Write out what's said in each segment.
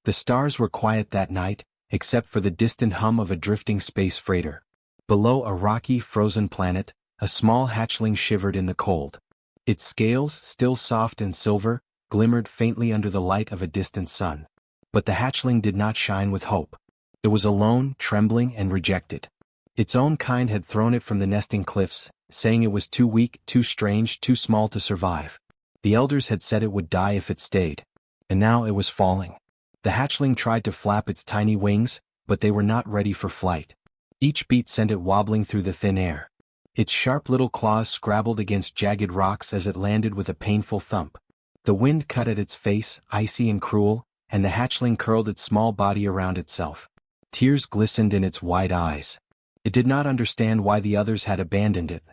The stars were quiet that night, except for the distant hum of a drifting space freighter. Below a rocky, frozen planet, a small hatchling shivered in the cold. Its scales, still soft and silver, glimmered faintly under the light of a distant sun. But the hatchling did not shine with hope. It was alone, trembling, and rejected. Its own kind had thrown it from the nesting cliffs, saying it was too weak, too strange, too small to survive. The elders had said it would die if it stayed. And now it was falling. The hatchling tried to flap its tiny wings, but they were not ready for flight. Each beat sent it wobbling through the thin air. Its sharp little claws scrabbled against jagged rocks as it landed with a painful thump. The wind cut at its face, icy and cruel, and the hatchling curled its small body around itself. Tears glistened in its wide eyes. It did not understand why the others had abandoned it.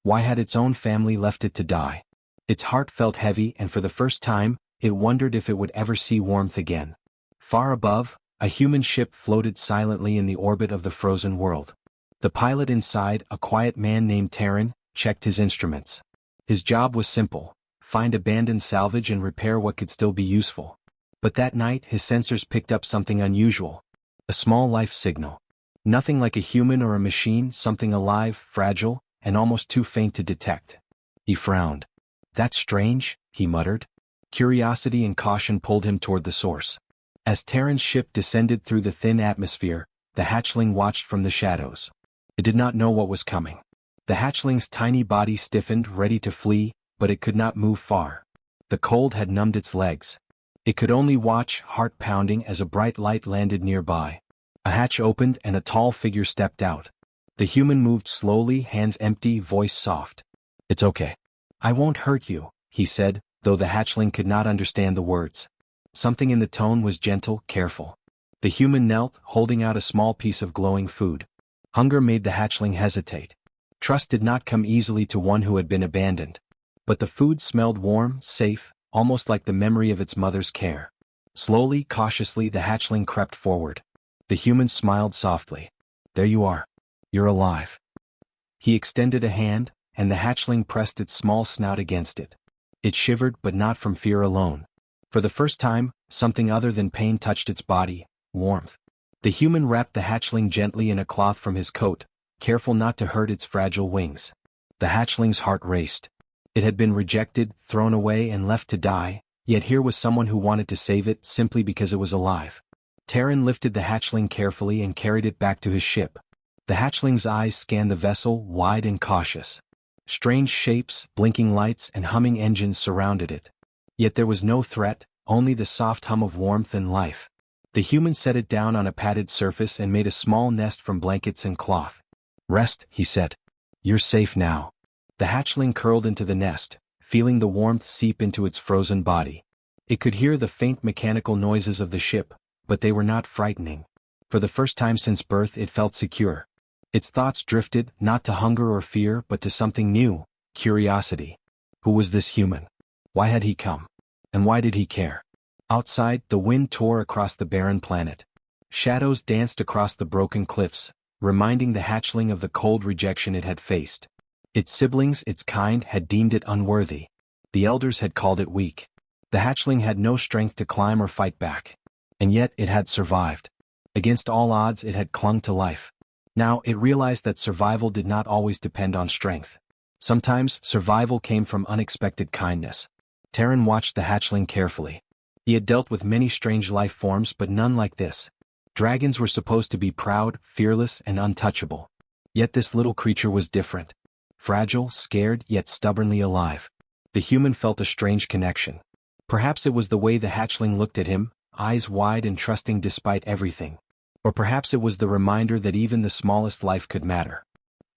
Why had its own family left it to die? Its heart felt heavy, and for the first time, it wondered if it would ever see warmth again. Far above, a human ship floated silently in the orbit of the frozen world. The pilot inside, a quiet man named Terran, checked his instruments. His job was simple: find abandoned salvage and repair what could still be useful. But that night his sensors picked up something unusual. A small life signal. Nothing like a human or a machine, something alive, fragile, and almost too faint to detect. He frowned. "That's strange," he muttered. Curiosity and caution pulled him toward the source. As Terran's ship descended through the thin atmosphere, the hatchling watched from the shadows. It did not know what was coming. The hatchling's tiny body stiffened, ready to flee, but it could not move far. The cold had numbed its legs. It could only watch, heart pounding, as a bright light landed nearby. A hatch opened and a tall figure stepped out. The human moved slowly, hands empty, voice soft. "It's okay. I won't hurt you," he said, though the hatchling could not understand the words. Something in the tone was gentle, careful. The human knelt, holding out a small piece of glowing food. Hunger made the hatchling hesitate. Trust did not come easily to one who had been abandoned. But the food smelled warm, safe, almost like the memory of its mother's care. Slowly, cautiously, the hatchling crept forward. The human smiled softly. "There you are. You're alive." He extended a hand, and the hatchling pressed its small snout against it. It shivered, but not from fear alone. For the first time, something other than pain touched its body: warmth. The human wrapped the hatchling gently in a cloth from his coat, careful not to hurt its fragile wings. The hatchling's heart raced. It had been rejected, thrown away, and left to die, yet here was someone who wanted to save it simply because it was alive. Terran lifted the hatchling carefully and carried it back to his ship. The hatchling's eyes scanned the vessel, wide and cautious. Strange shapes, blinking lights, and humming engines surrounded it. Yet there was no threat, only the soft hum of warmth and life. The human set it down on a padded surface and made a small nest from blankets and cloth. "Rest," he said. "You're safe now." The hatchling curled into the nest, feeling the warmth seep into its frozen body. It could hear the faint mechanical noises of the ship, but they were not frightening. For the first time since birth it felt secure. Its thoughts drifted, not to hunger or fear, but to something new: curiosity. Who was this human? Why had he come? And why did he care? Outside, the wind tore across the barren planet. Shadows danced across the broken cliffs, reminding the hatchling of the cold rejection it had faced. Its siblings, its kind, had deemed it unworthy. The elders had called it weak. The hatchling had no strength to climb or fight back. And yet it had survived. Against all odds it had clung to life. Now it realized that survival did not always depend on strength. Sometimes survival came from unexpected kindness. Terran watched the hatchling carefully. He had dealt with many strange life forms, but none like this. Dragons were supposed to be proud, fearless, and untouchable. Yet this little creature was different. Fragile, scared, yet stubbornly alive. The human felt a strange connection. Perhaps it was the way the hatchling looked at him, eyes wide and trusting despite everything. Or perhaps it was the reminder that even the smallest life could matter.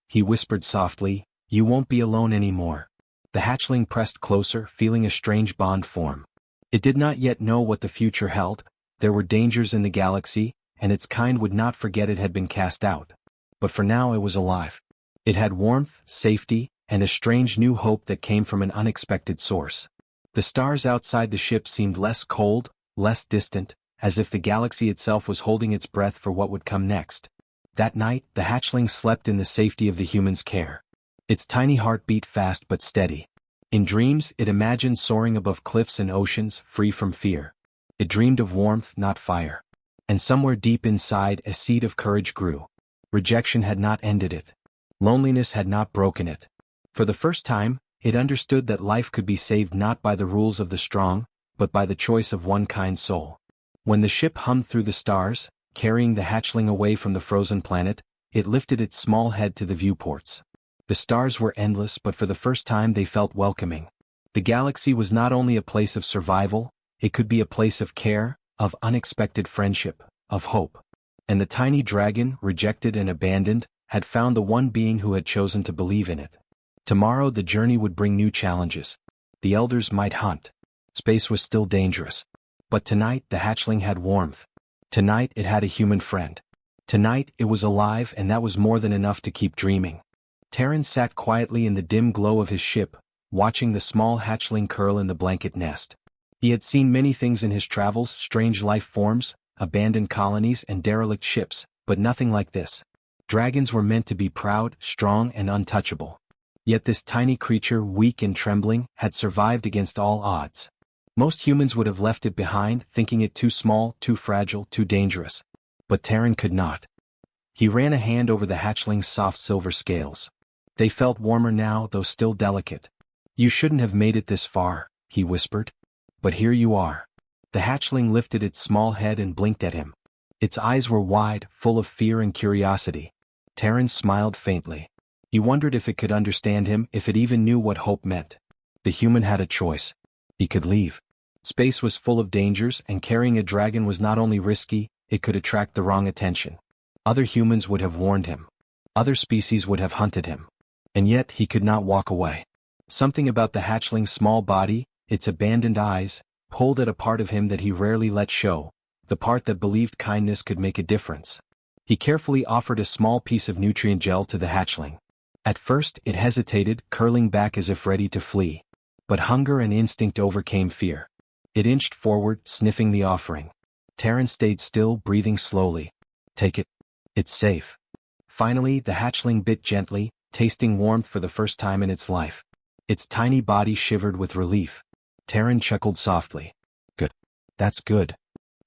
He whispered softly, "You won't be alone anymore." The hatchling pressed closer, feeling a strange bond form. It did not yet know what the future held. There were dangers in the galaxy, and its kind would not forget it had been cast out. But for now it was alive. It had warmth, safety, and a strange new hope that came from an unexpected source. The stars outside the ship seemed less cold, less distant, as if the galaxy itself was holding its breath for what would come next. That night, the hatchling slept in the safety of the human's care. Its tiny heart beat fast but steady. In dreams, it imagined soaring above cliffs and oceans, free from fear. It dreamed of warmth, not fire. And somewhere deep inside, a seed of courage grew. Rejection had not ended it. Loneliness had not broken it. For the first time, it understood that life could be saved not by the rules of the strong, but by the choice of one kind soul. When the ship hummed through the stars, carrying the hatchling away from the frozen planet, it lifted its small head to the viewports. The stars were endless, but for the first time they felt welcoming. The galaxy was not only a place of survival, it could be a place of care, of unexpected friendship, of hope. And the tiny dragon, rejected and abandoned, had found the one being who had chosen to believe in it. Tomorrow the journey would bring new challenges. The elders might hunt. Space was still dangerous. But tonight the hatchling had warmth. Tonight it had a human friend. Tonight it was alive, and that was more than enough to keep dreaming. Terran sat quietly in the dim glow of his ship, watching the small hatchling curl in the blanket nest. He had seen many things in his travels, strange life forms, abandoned colonies and derelict ships, but nothing like this. Dragons were meant to be proud, strong and untouchable. Yet this tiny creature, weak and trembling, had survived against all odds. Most humans would have left it behind, thinking it too small, too fragile, too dangerous. But Terran could not. He ran a hand over the hatchling's soft silver scales. They felt warmer now, though still delicate. "You shouldn't have made it this far," he whispered. "But here you are." The hatchling lifted its small head and blinked at him. Its eyes were wide, full of fear and curiosity. Terran smiled faintly. He wondered if it could understand him, if it even knew what hope meant. The human had a choice. He could leave. Space was full of dangers, and carrying a dragon was not only risky, it could attract the wrong attention. Other humans would have warned him. Other species would have hunted him. And yet he could not walk away. Something about the hatchling's small body, its abandoned eyes, pulled at a part of him that he rarely let show, the part that believed kindness could make a difference. He carefully offered a small piece of nutrient gel to the hatchling. At first it hesitated, curling back as if ready to flee. But hunger and instinct overcame fear. It inched forward, sniffing the offering. Terran stayed still, breathing slowly. "Take it. It's safe." Finally the hatchling bit gently, tasting warmth for the first time in its life. Its tiny body shivered with relief. Terran chuckled softly. "Good. That's good."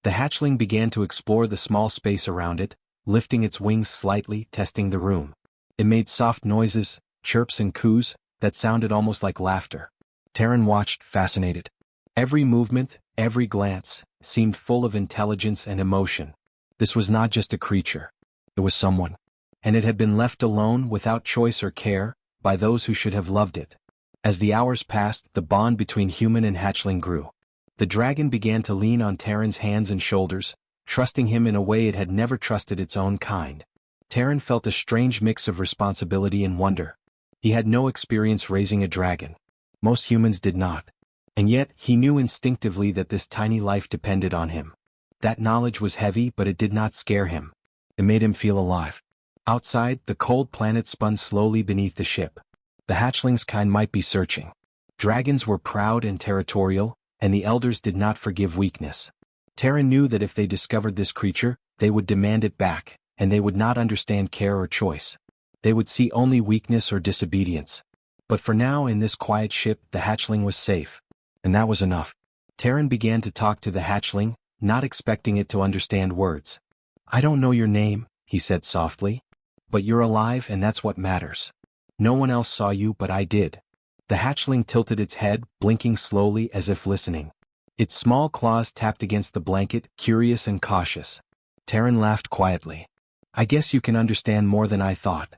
The hatchling began to explore the small space around it, lifting its wings slightly, testing the room. It made soft noises, chirps and coos, that sounded almost like laughter. Terran watched, fascinated. Every movement, every glance, seemed full of intelligence and emotion. This was not just a creature. It was someone. And it had been left alone, without choice or care, by those who should have loved it. As the hours passed, the bond between human and hatchling grew. The dragon began to lean on Terran's hands and shoulders, trusting him in a way it had never trusted its own kind. Terran felt a strange mix of responsibility and wonder. He had no experience raising a dragon. Most humans did not. And yet, he knew instinctively that this tiny life depended on him. That knowledge was heavy, but it did not scare him. It made him feel alive. Outside, the cold planet spun slowly beneath the ship. The hatchling's kind might be searching. Dragons were proud and territorial, and the elders did not forgive weakness. Terran knew that if they discovered this creature, they would demand it back, and they would not understand care or choice. They would see only weakness or disobedience. But for now, in this quiet ship, the hatchling was safe. And that was enough. Terran began to talk to the hatchling, not expecting it to understand words. "I don't know your name," he said softly. "But you're alive, and that's what matters. No one else saw you, but I did." The hatchling tilted its head, blinking slowly as if listening. Its small claws tapped against the blanket, curious and cautious. Terran laughed quietly. "I guess you can understand more than I thought."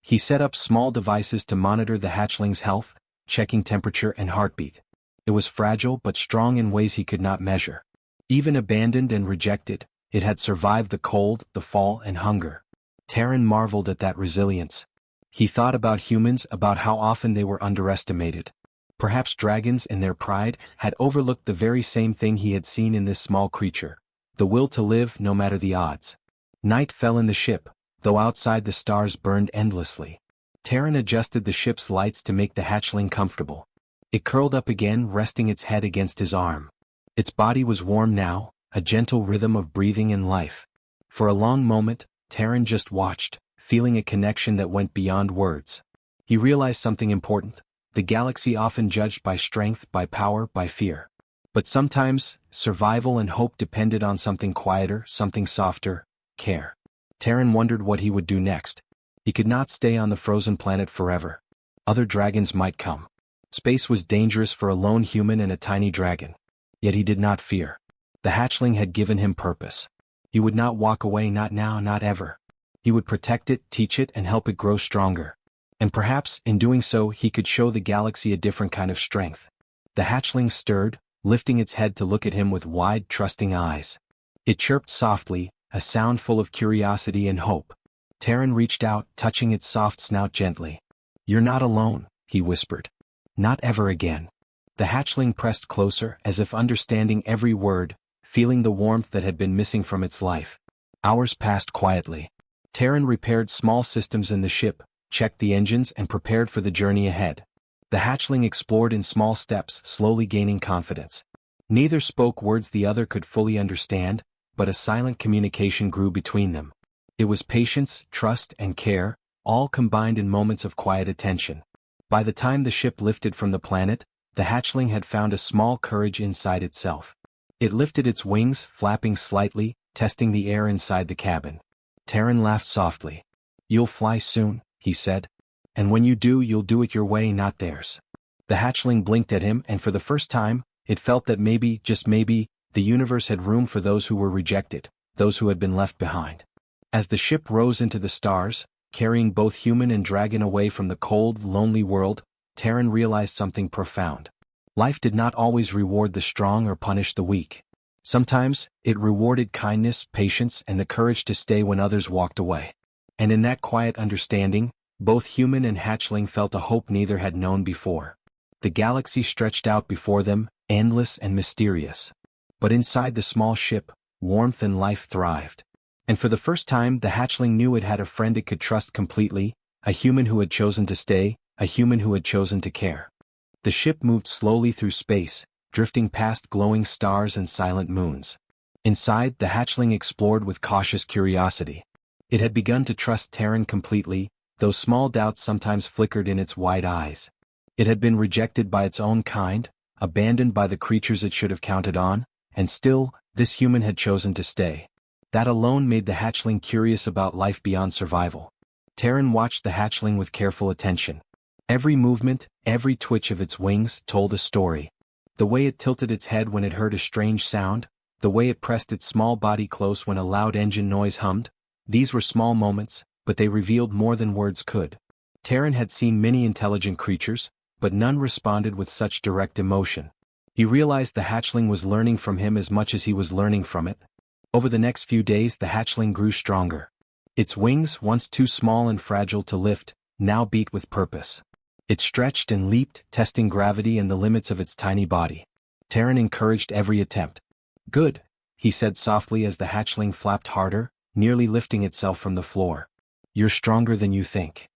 He set up small devices to monitor the hatchling's health, checking temperature and heartbeat. It was fragile but strong in ways he could not measure. Even abandoned and rejected, it had survived the cold, the fall and hunger. Terran marveled at that resilience. He thought about humans, about how often they were underestimated. Perhaps dragons, in their pride, had overlooked the very same thing he had seen in this small creature, the will to live no matter the odds. Night fell in the ship, though outside the stars burned endlessly. Terran adjusted the ship's lights to make the hatchling comfortable. It curled up again, resting its head against his arm. Its body was warm now, a gentle rhythm of breathing and life. For a long moment, Terran just watched, feeling a connection that went beyond words. He realized something important. The galaxy often judged by strength, by power, by fear. But sometimes, survival and hope depended on something quieter, something softer: care. Terran wondered what he would do next. He could not stay on the frozen planet forever. Other dragons might come. Space was dangerous for a lone human and a tiny dragon. Yet he did not fear. The hatchling had given him purpose. He would not walk away, not now, not ever. He would protect it, teach it, and help it grow stronger. And perhaps, in doing so, he could show the galaxy a different kind of strength. The hatchling stirred, lifting its head to look at him with wide, trusting eyes. It chirped softly, a sound full of curiosity and hope. Terran reached out, touching its soft snout gently. "You're not alone," he whispered. "Not ever again." The hatchling pressed closer, as if understanding every word, feeling the warmth that had been missing from its life. Hours passed quietly. Terran repaired small systems in the ship, checked the engines, and prepared for the journey ahead. The hatchling explored in small steps, slowly gaining confidence. Neither spoke words the other could fully understand, but a silent communication grew between them. It was patience, trust, and care, all combined in moments of quiet attention. By the time the ship lifted from the planet, the hatchling had found a small courage inside itself. It lifted its wings, flapping slightly, testing the air inside the cabin. Terran laughed softly. "You'll fly soon," he said. "And when you do, you'll do it your way, not theirs." The hatchling blinked at him, and for the first time, it felt that maybe, just maybe, the universe had room for those who were rejected, those who had been left behind. As the ship rose into the stars, carrying both human and dragon away from the cold, lonely world, Terran realized something profound. Life did not always reward the strong or punish the weak. Sometimes, it rewarded kindness, patience, and the courage to stay when others walked away. And in that quiet understanding, both human and hatchling felt a hope neither had known before. The galaxy stretched out before them, endless and mysterious. But inside the small ship, warmth and life thrived. And for the first time, the hatchling knew it had a friend it could trust completely, a human who had chosen to stay, a human who had chosen to care. The ship moved slowly through space, drifting past glowing stars and silent moons. Inside, the hatchling explored with cautious curiosity. It had begun to trust Terran completely, though small doubts sometimes flickered in its wide eyes. It had been rejected by its own kind, abandoned by the creatures it should have counted on, and still, this human had chosen to stay. That alone made the hatchling curious about life beyond survival. Terran watched the hatchling with careful attention. Every movement, every twitch of its wings told a story. The way it tilted its head when it heard a strange sound, the way it pressed its small body close when a loud engine noise hummed, these were small moments, but they revealed more than words could. Terran had seen many intelligent creatures, but none responded with such direct emotion. He realized the hatchling was learning from him as much as he was learning from it. Over the next few days, the hatchling grew stronger. Its wings, once too small and fragile to lift, now beat with purpose. It stretched and leaped, testing gravity and the limits of its tiny body. Terran encouraged every attempt. "Good," he said softly as the hatchling flapped harder, nearly lifting itself from the floor. "You're stronger than you think."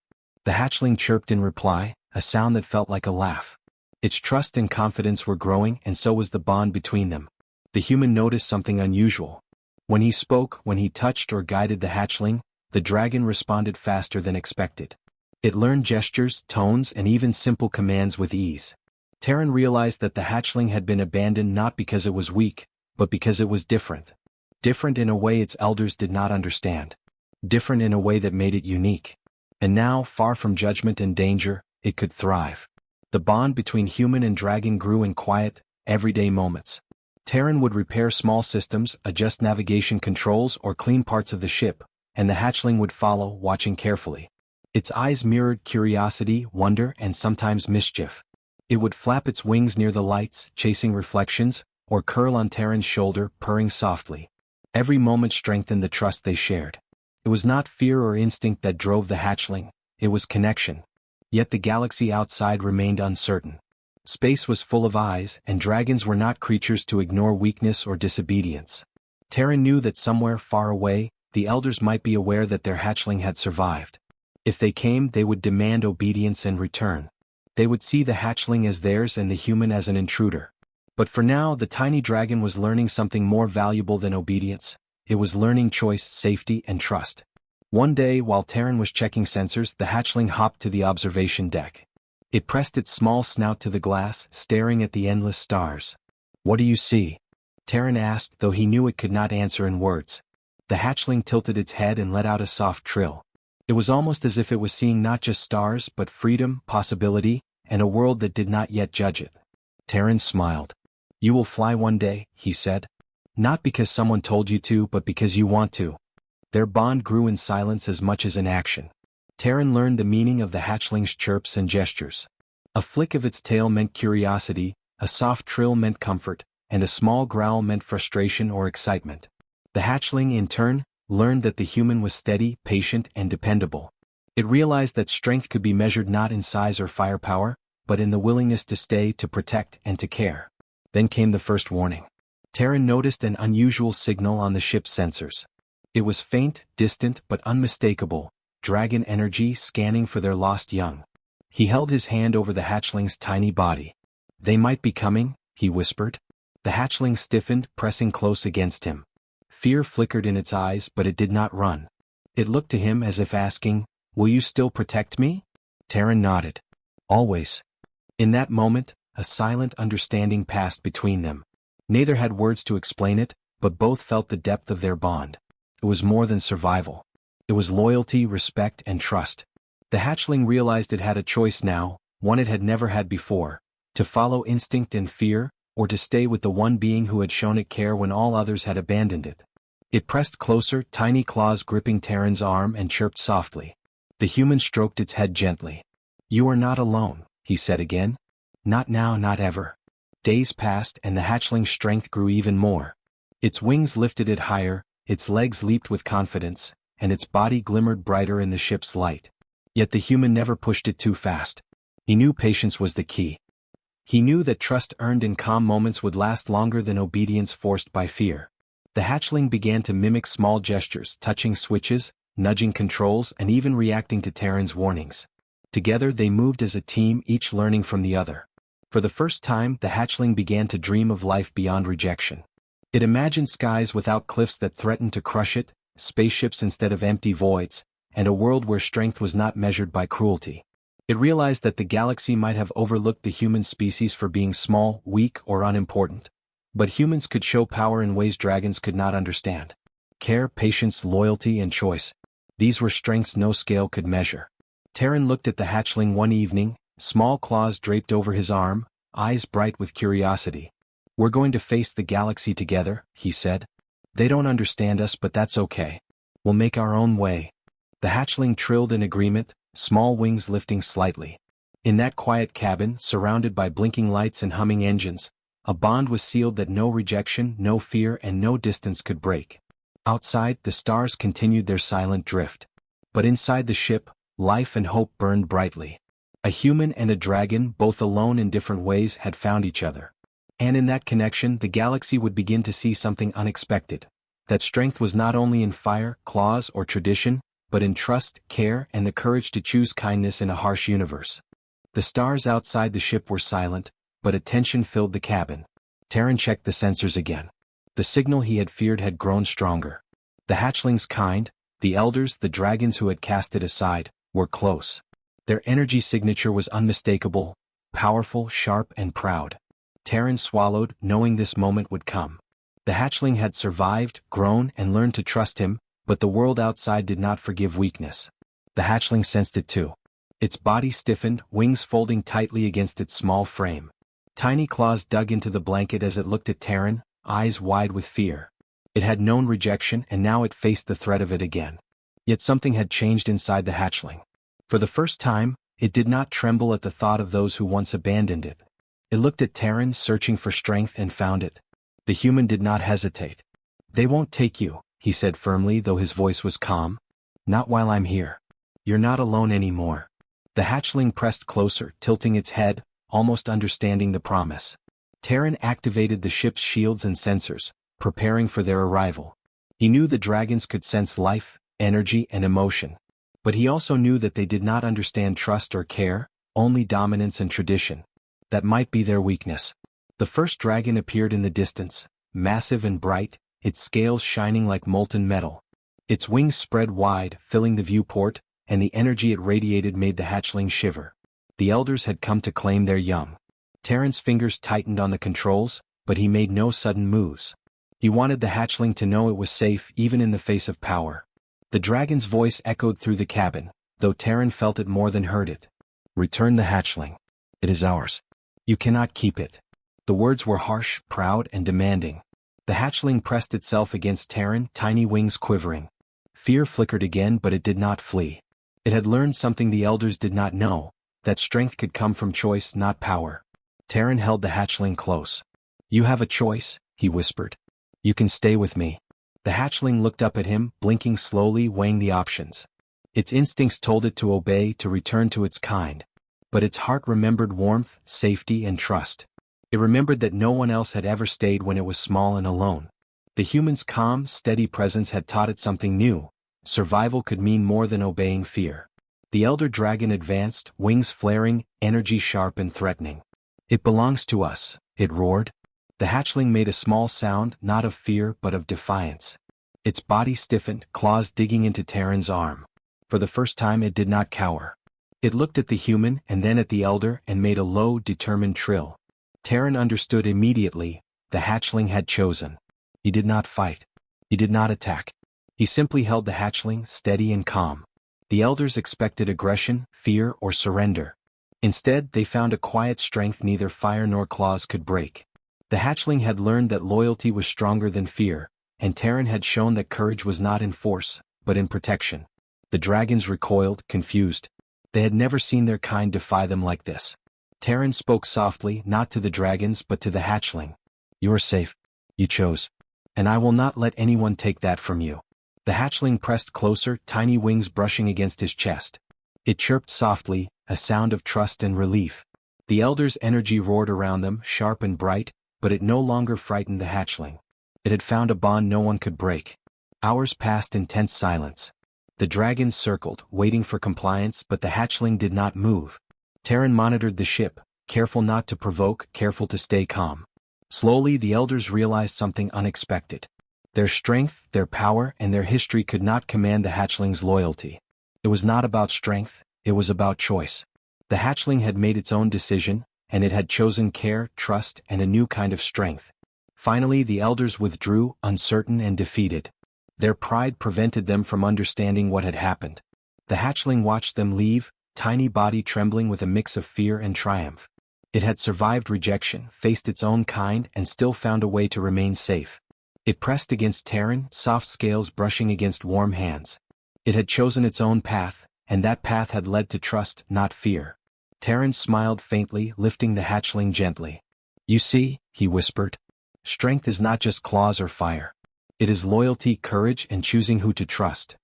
The hatchling chirped in reply, a sound that felt like a laugh. Its trust and confidence were growing, and so was the bond between them. The human noticed something unusual. When he spoke, when he touched or guided the hatchling, the dragon responded faster than expected. It learned gestures, tones, and even simple commands with ease. Terran realized that the hatchling had been abandoned not because it was weak, but because it was different. Different in a way its elders did not understand. Different in a way that made it unique. And now, far from judgment and danger, it could thrive. The bond between human and dragon grew in quiet, everyday moments. Terran would repair small systems, adjust navigation controls, or clean parts of the ship, and the hatchling would follow, watching carefully. Its eyes mirrored curiosity, wonder, and sometimes mischief. It would flap its wings near the lights, chasing reflections, or curl on Terran's shoulder, purring softly. Every moment strengthened the trust they shared. It was not fear or instinct that drove the hatchling, it was connection. Yet the galaxy outside remained uncertain. Space was full of eyes, and dragons were not creatures to ignore weakness or disobedience. Terran knew that somewhere far away, the elders might be aware that their hatchling had survived. If they came, they would demand obedience and return. They would see the hatchling as theirs and the human as an intruder. But for now, the tiny dragon was learning something more valuable than obedience. It was learning choice, safety, and trust. One day, while Terran was checking sensors, the hatchling hopped to the observation deck. It pressed its small snout to the glass, staring at the endless stars. "What do you see?" Terran asked, though he knew it could not answer in words. The hatchling tilted its head and let out a soft trill. It was almost as if it was seeing not just stars but freedom, possibility, and a world that did not yet judge it. Terran smiled. "You will fly one day," he said. "Not because someone told you to, but because you want to." Their bond grew in silence as much as in action. Terran learned the meaning of the hatchling's chirps and gestures. A flick of its tail meant curiosity, a soft trill meant comfort, and a small growl meant frustration or excitement. The hatchling, in turn, learned that the human was steady, patient, and dependable. It realized that strength could be measured not in size or firepower, but in the willingness to stay, to protect, and to care. Then came the first warning. Terran noticed an unusual signal on the ship's sensors. It was faint, distant, but unmistakable, dragon energy scanning for their lost young. He held his hand over the hatchling's tiny body. "They might be coming," he whispered. The hatchling stiffened, pressing close against him. Fear flickered in its eyes, but it did not run. It looked to him as if asking, "Will you still protect me?" Terran nodded. "Always." In that moment, a silent understanding passed between them. Neither had words to explain it, but both felt the depth of their bond. It was more than survival. It was loyalty, respect, and trust. The hatchling realized it had a choice now, one it had never had before: to follow instinct and fear, or to stay with the one being who had shown it care when all others had abandoned it. It pressed closer, tiny claws gripping Terran's arm, and chirped softly. The human stroked its head gently. "You are not alone," he said again. "Not now, not ever." Days passed, and the hatchling's strength grew even more. Its wings lifted it higher, its legs leaped with confidence, and its body glimmered brighter in the ship's light. Yet the human never pushed it too fast. He knew patience was the key. He knew that trust earned in calm moments would last longer than obedience forced by fear. The hatchling began to mimic small gestures, touching switches, nudging controls, and even reacting to Terran's warnings. Together they moved as a team, each learning from the other. For the first time, the hatchling began to dream of life beyond rejection. It imagined skies without cliffs that threatened to crush it, spaceships instead of empty voids, and a world where strength was not measured by cruelty. It realized that the galaxy might have overlooked the human species for being small, weak, or unimportant. But humans could show power in ways dragons could not understand. Care, patience, loyalty, and choice. These were strengths no scale could measure. Terran looked at the hatchling one evening, small claws draped over his arm, eyes bright with curiosity. "We're going to face the galaxy together," he said. "They don't understand us, but that's okay. We'll make our own way." The hatchling trilled in agreement, small wings lifting slightly. In that quiet cabin, surrounded by blinking lights and humming engines, a bond was sealed that no rejection, no fear, and no distance could break. Outside, the stars continued their silent drift. But inside the ship, life and hope burned brightly. A human and a dragon, both alone in different ways, had found each other. And in that connection, the galaxy would begin to see something unexpected. That strength was not only in fire, claws, or tradition, but in trust, care, and the courage to choose kindness in a harsh universe. The stars outside the ship were silent, but a tension filled the cabin. Terran checked the sensors again. The signal he had feared had grown stronger. The hatchling's kind, the elders, the dragons who had cast it aside, were close. Their energy signature was unmistakable, powerful, sharp, and proud. Terran swallowed, knowing this moment would come. The hatchling had survived, grown, and learned to trust him, but the world outside did not forgive weakness. The hatchling sensed it too. Its body stiffened, wings folding tightly against its small frame. Tiny claws dug into the blanket as it looked at Terran, eyes wide with fear. It had known rejection, and now it faced the threat of it again. Yet something had changed inside the hatchling. For the first time, it did not tremble at the thought of those who once abandoned it. It looked at Terran, searching for strength, and found it. The human did not hesitate. "They won't take you," he said firmly, though his voice was calm. "Not while I'm here. You're not alone anymore." The hatchling pressed closer, tilting its head, almost understanding the promise. Terran activated the ship's shields and sensors, preparing for their arrival. He knew the dragons could sense life, energy, and emotion. But he also knew that they did not understand trust or care, only dominance and tradition. That might be their weakness. The first dragon appeared in the distance, massive and bright, its scales shining like molten metal. Its wings spread wide, filling the viewport, and the energy it radiated made the hatchling shiver. The elders had come to claim their young. Terran's fingers tightened on the controls, but he made no sudden moves. He wanted the hatchling to know it was safe even in the face of power. The dragon's voice echoed through the cabin, though Terran felt it more than heard it. "Return the hatchling. It is ours. You cannot keep it." The words were harsh, proud, and demanding. The hatchling pressed itself against Terran, tiny wings quivering. Fear flickered again, but it did not flee. It had learned something the elders did not know, that strength could come from choice, not power. Terran held the hatchling close. "You have a choice," he whispered. "You can stay with me." The hatchling looked up at him, blinking slowly, weighing the options. Its instincts told it to obey, to return to its kind. But its heart remembered warmth, safety, and trust. It remembered that no one else had ever stayed when it was small and alone. The human's calm, steady presence had taught it something new. Survival could mean more than obeying fear. The elder dragon advanced, wings flaring, energy sharp and threatening. "It belongs to us," it roared. The hatchling made a small sound, not of fear but of defiance. Its body stiffened, claws digging into Terran's arm. For the first time it did not cower. It looked at the human and then at the elder and made a low, determined trill. Terran understood immediately. The hatchling had chosen. He did not fight. He did not attack. He simply held the hatchling, steady and calm. The elders expected aggression, fear, or surrender. Instead, they found a quiet strength neither fire nor claws could break. The hatchling had learned that loyalty was stronger than fear, and Terran had shown that courage was not in force, but in protection. The dragons recoiled, confused. They had never seen their kind defy them like this. Terran spoke softly, not to the dragons but to the hatchling. "You are safe. You chose. And I will not let anyone take that from you." The hatchling pressed closer, tiny wings brushing against his chest. It chirped softly, a sound of trust and relief. The elder's energy roared around them, sharp and bright, but it no longer frightened the hatchling. It had found a bond no one could break. Hours passed in tense silence. The dragons circled, waiting for compliance, but the hatchling did not move. Terran monitored the ship, careful not to provoke, careful to stay calm. Slowly the elders realized something unexpected. Their strength, their power, and their history could not command the hatchling's loyalty. It was not about strength, it was about choice. The hatchling had made its own decision, and it had chosen care, trust, and a new kind of strength. Finally the elders withdrew, uncertain and defeated. Their pride prevented them from understanding what had happened. The hatchling watched them leave, tiny body trembling with a mix of fear and triumph. It had survived rejection, faced its own kind, and still found a way to remain safe. It pressed against Terran, soft scales brushing against warm hands. It had chosen its own path, and that path had led to trust, not fear. Terran smiled faintly, lifting the hatchling gently. "You see," he whispered. "Strength is not just claws or fire. It is loyalty, courage, and choosing who to trust."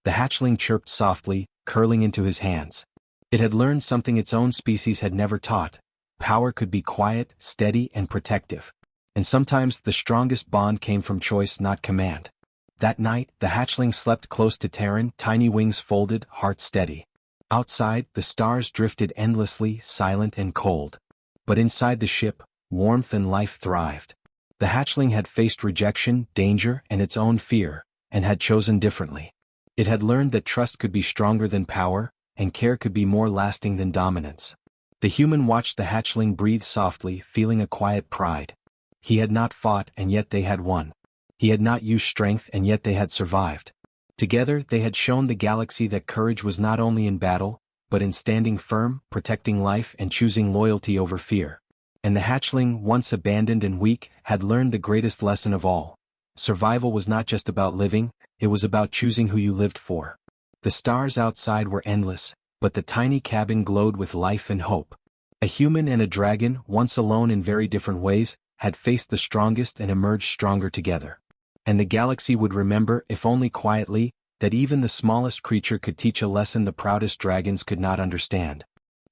The hatchling chirped softly, curling into his hands. It had learned something its own species had never taught. Power could be quiet, steady, and protective. And sometimes the strongest bond came from choice, not command. That night, the hatchling slept close to Terran, tiny wings folded, heart steady. Outside, the stars drifted endlessly, silent and cold. But inside the ship, warmth and life thrived. The hatchling had faced rejection, danger, and its own fear, and had chosen differently. It had learned that trust could be stronger than power, and care could be more lasting than dominance. The human watched the hatchling breathe softly, feeling a quiet pride. He had not fought, and yet they had won. He had not used strength, and yet they had survived. Together, they had shown the galaxy that courage was not only in battle, but in standing firm, protecting life, and choosing loyalty over fear. And the hatchling, once abandoned and weak, had learned the greatest lesson of all. Survival was not just about living, it was about choosing who you lived for. The stars outside were endless, but the tiny cabin glowed with life and hope. A human and a dragon, once alone in very different ways, had faced the strongest and emerged stronger together. And the galaxy would remember, if only quietly, that even the smallest creature could teach a lesson the proudest dragons could not understand.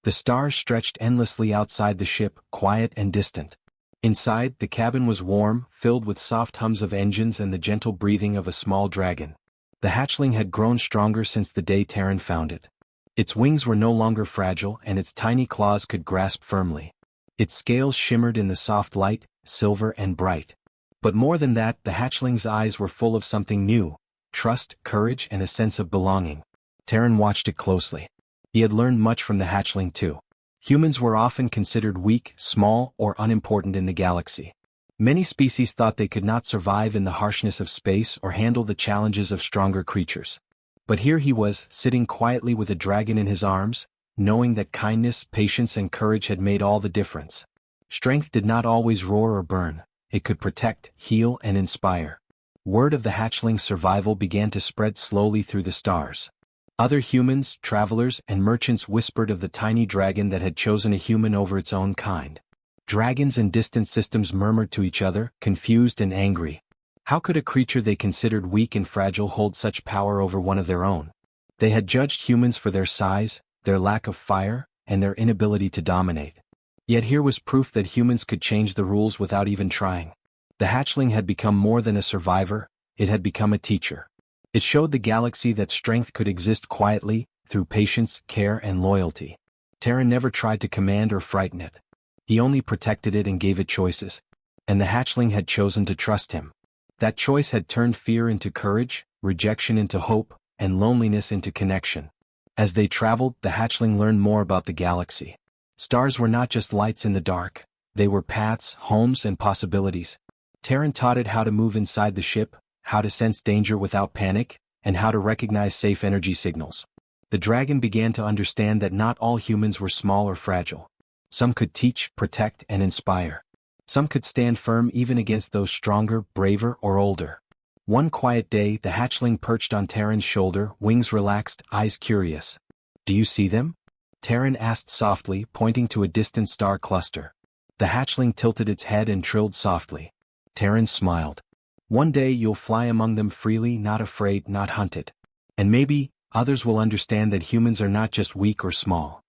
The stars stretched endlessly outside the ship, quiet and distant. Inside, the cabin was warm, filled with soft hums of engines and the gentle breathing of a small dragon. The hatchling had grown stronger since the day Terran found it. Its wings were no longer fragile, and its tiny claws could grasp firmly. Its scales shimmered in the soft light, silver and bright. But more than that, the hatchling's eyes were full of something new: trust, courage, and a sense of belonging. Terran watched it closely. He had learned much from the hatchling too. Humans were often considered weak, small, or unimportant in the galaxy. Many species thought they could not survive in the harshness of space or handle the challenges of stronger creatures. But here he was, sitting quietly with a dragon in his arms, knowing that kindness, patience and courage had made all the difference. Strength did not always roar or burn, it could protect, heal and inspire. Word of the hatchling's survival began to spread slowly through the stars. Other humans, travelers and merchants whispered of the tiny dragon that had chosen a human over its own kind. Dragons in distant systems murmured to each other, confused and angry. How could a creature they considered weak and fragile hold such power over one of their own? They had judged humans for their size, their lack of fire, and their inability to dominate. Yet here was proof that humans could change the rules without even trying. The hatchling had become more than a survivor, it had become a teacher. It showed the galaxy that strength could exist quietly, through patience, care and loyalty. Terran never tried to command or frighten it. He only protected it and gave it choices. And the hatchling had chosen to trust him. That choice had turned fear into courage, rejection into hope, and loneliness into connection. As they traveled, the hatchling learned more about the galaxy. Stars were not just lights in the dark, they were paths, homes and possibilities. Terran taught it how to move inside the ship, how to sense danger without panic, and how to recognize safe energy signals. The dragon began to understand that not all humans were small or fragile. Some could teach, protect, and inspire. Some could stand firm even against those stronger, braver, or older. One quiet day, the hatchling perched on Terran's shoulder, wings relaxed, eyes curious. "Do you see them?" Terran asked softly, pointing to a distant star cluster. The hatchling tilted its head and trilled softly. Terran smiled. "One day you'll fly among them freely, not afraid, not hunted. And maybe, others will understand that humans are not just weak or small."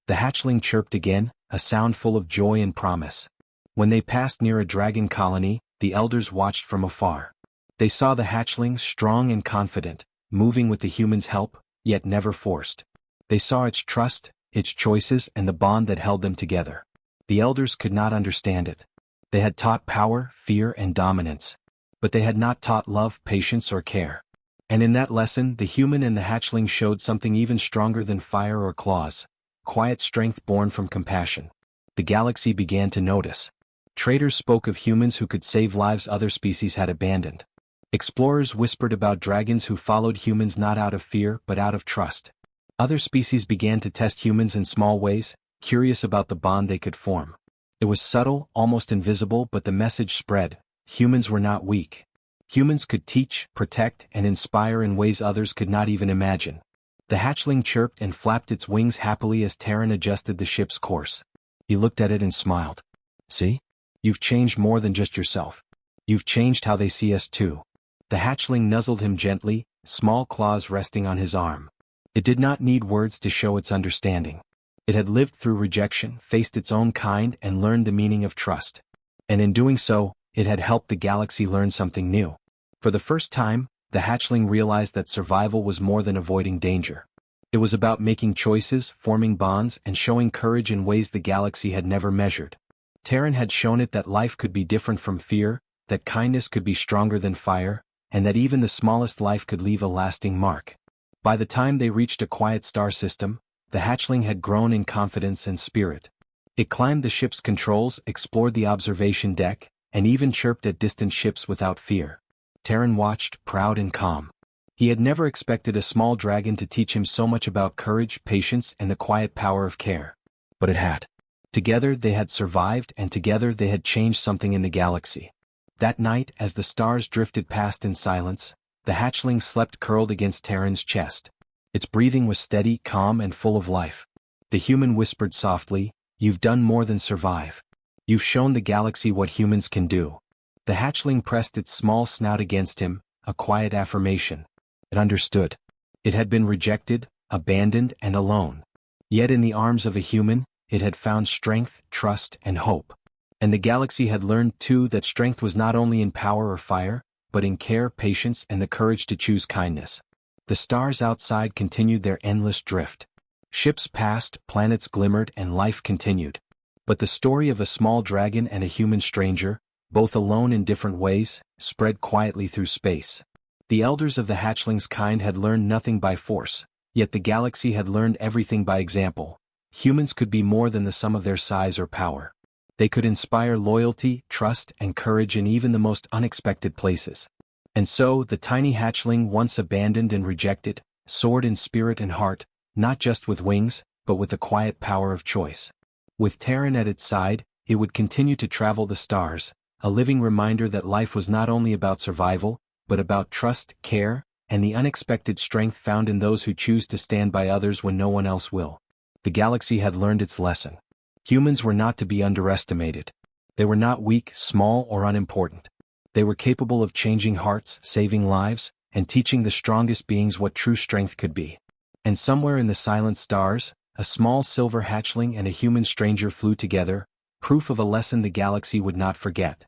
The hatchling chirped again, a sound full of joy and promise. When they passed near a dragon colony, the elders watched from afar. They saw the hatchling, strong and confident, moving with the humans' help, yet never forced. They saw its trust, its choices and the bond that held them together. The elders could not understand it. They had taught power, fear and dominance. But they had not taught love, patience or care. And in that lesson, the human and the hatchling showed something even stronger than fire or claws. Quiet strength born from compassion. The galaxy began to notice. Traders spoke of humans who could save lives other species had abandoned. Explorers whispered about dragons who followed humans not out of fear but out of trust. Other species began to test humans in small ways, curious about the bond they could form. It was subtle, almost invisible, but the message spread. Humans were not weak. Humans could teach, protect, and inspire in ways others could not even imagine. The hatchling chirped and flapped its wings happily as Terran adjusted the ship's course. He looked at it and smiled. "See? You've changed more than just yourself. You've changed how they see us too." The hatchling nuzzled him gently, small claws resting on his arm. It did not need words to show its understanding. It had lived through rejection, faced its own kind, and learned the meaning of trust. And in doing so, it had helped the galaxy learn something new. For the first time, the hatchling realized that survival was more than avoiding danger. It was about making choices, forming bonds, and showing courage in ways the galaxy had never measured. Terran had shown it that life could be different from fear, that kindness could be stronger than fire, and that even the smallest life could leave a lasting mark. By the time they reached a quiet star system, the hatchling had grown in confidence and spirit. It climbed the ship's controls, explored the observation deck, and even chirped at distant ships without fear. Terran watched, proud and calm. He had never expected a small dragon to teach him so much about courage, patience, and the quiet power of care. But it had. Together they had survived, and together they had changed something in the galaxy. That night, as the stars drifted past in silence, the hatchling slept curled against Terran's chest. Its breathing was steady, calm, and full of life. The human whispered softly, "You've done more than survive. You've shown the galaxy what humans can do." The hatchling pressed its small snout against him, a quiet affirmation. It understood. It had been rejected, abandoned, and alone. Yet in the arms of a human, it had found strength, trust, and hope. And the galaxy had learned too that strength was not only in power or fire, but in care, patience, and the courage to choose kindness. The stars outside continued their endless drift. Ships passed, planets glimmered, and life continued. But the story of a small dragon and a human stranger, both alone in different ways, spread quietly through space. The elders of the hatchling's kind had learned nothing by force, yet the galaxy had learned everything by example. Humans could be more than the sum of their size or power. They could inspire loyalty, trust, and courage in even the most unexpected places. And so, the tiny hatchling, once abandoned and rejected, soared in spirit and heart, not just with wings, but with the quiet power of choice. With Terran at its side, it would continue to travel the stars, a living reminder that life was not only about survival, but about trust, care, and the unexpected strength found in those who choose to stand by others when no one else will. The galaxy had learned its lesson. Humans were not to be underestimated. They were not weak, small, or unimportant. They were capable of changing hearts, saving lives, and teaching the strongest beings what true strength could be. And somewhere in the silent stars, a small silver hatchling and a human stranger flew together, proof of a lesson the galaxy would not forget.